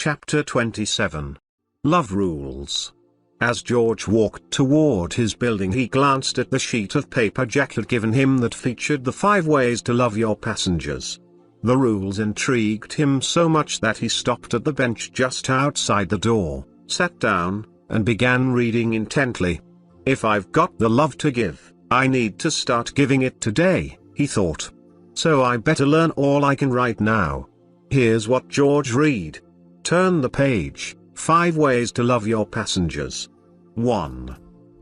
Chapter 27. Love Rules. As George walked toward his building, he glanced at the sheet of paper Jack had given him that featured the 5 ways to love your passengers. The rules intrigued him so much that he stopped at the bench just outside the door, sat down, and began reading intently. If I've got the love to give, I need to start giving it today, he thought. So I better learn all I can right now. Here's what George read. Turn the page. 5 ways to love your passengers. 1.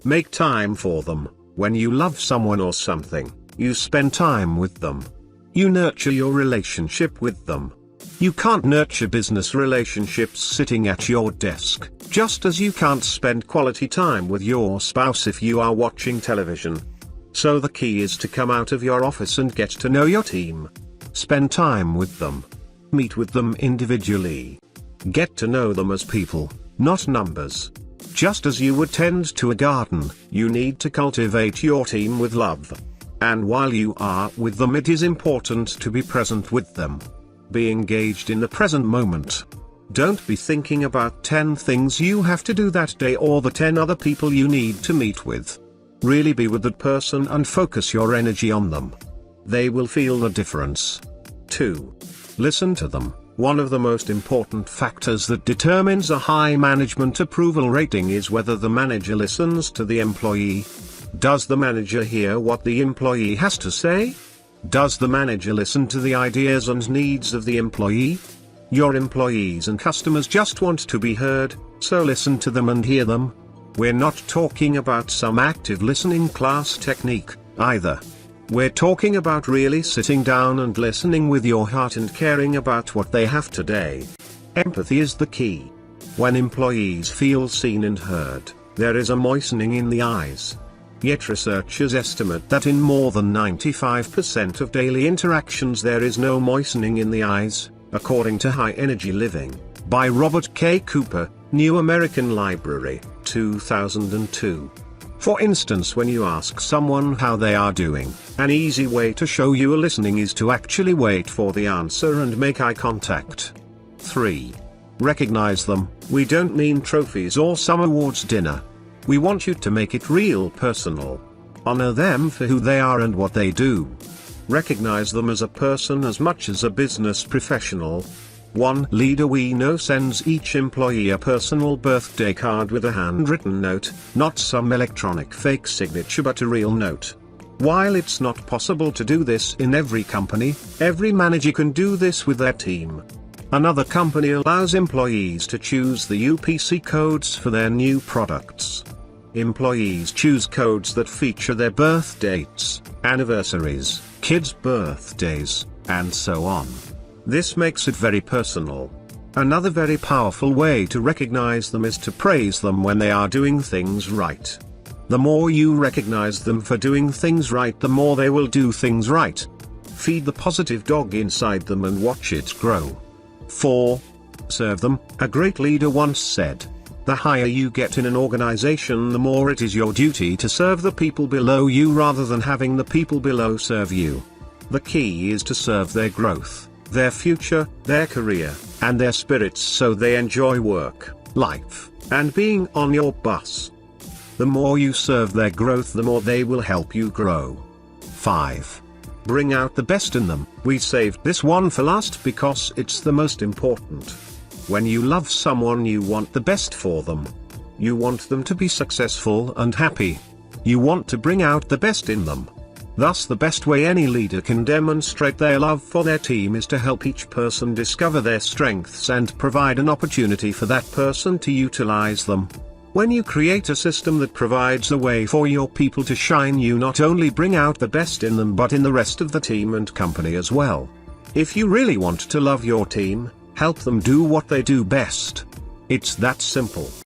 Make time for them. When you love someone or something, you spend time with them. You nurture your relationship with them. You can't nurture business relationships sitting at your desk, just as you can't spend quality time with your spouse if you are watching television. So the key is to come out of your office and get to know your team. Spend time with them. Meet with them individually. Get to know them as people, not numbers. Just as you would tend to a garden, you need to cultivate your team with love. And while you are with them, it is important to be present with them. Be engaged in the present moment. Don't be thinking about 10 things you have to do that day or the 10 other people you need to meet with. Really be with that person and focus your energy on them. They will feel the difference. 2. Listen to them. One of the most important factors that determines a high management approval rating is whether the manager listens to the employee. Does the manager hear what the employee has to say? Does the manager listen to the ideas and needs of the employee? Your employees and customers just want to be heard, so listen to them and hear them. We're not talking about some active listening class technique, either. We're talking about really sitting down and listening with your heart and caring about what they have today. Empathy is the key. When employees feel seen and heard, there is a moistening in the eyes. Yet researchers estimate that in more than 95% of daily interactions there is no moistening in the eyes, according to High Energy Living, by Robert K. Cooper, New American Library, 2002. For instance, when you ask someone how they are doing, an easy way to show you are listening is to actually wait for the answer and make eye contact. 3. Recognize them. We don't mean trophies or some awards dinner. We want you to make it real personal. Honor them for who they are and what they do. Recognize them as a person as much as a business professional. One leader we know sends each employee a personal birthday card with a handwritten note, not some electronic fake signature but a real note. While it's not possible to do this in every company, every manager can do this with their team. Another company allows employees to choose the UPC codes for their new products. Employees choose codes that feature their birth dates, anniversaries, kids' birthdays, and so on. This makes it very personal. Another very powerful way to recognize them is to praise them when they are doing things right. The more you recognize them for doing things right, the more they will do things right. Feed the positive dog inside them and watch it grow. 4. Serve them. A great leader once said, the higher you get in an organization, the more it is your duty to serve the people below you rather than having the people below serve you. The key is to serve their growth, their future, their career, and their spirits so they enjoy work, life, and being on your bus. The more you serve their growth, the more they will help you grow. 5. Bring out the best in them. We saved this one for last because it's the most important. When you love someone, you want the best for them. You want them to be successful and happy. You want to bring out the best in them. Thus, the best way any leader can demonstrate their love for their team is to help each person discover their strengths and provide an opportunity for that person to utilize them. When you create a system that provides a way for your people to shine, you not only bring out the best in them but in the rest of the team and company as well. If you really want to love your team, help them do what they do best. It's that simple.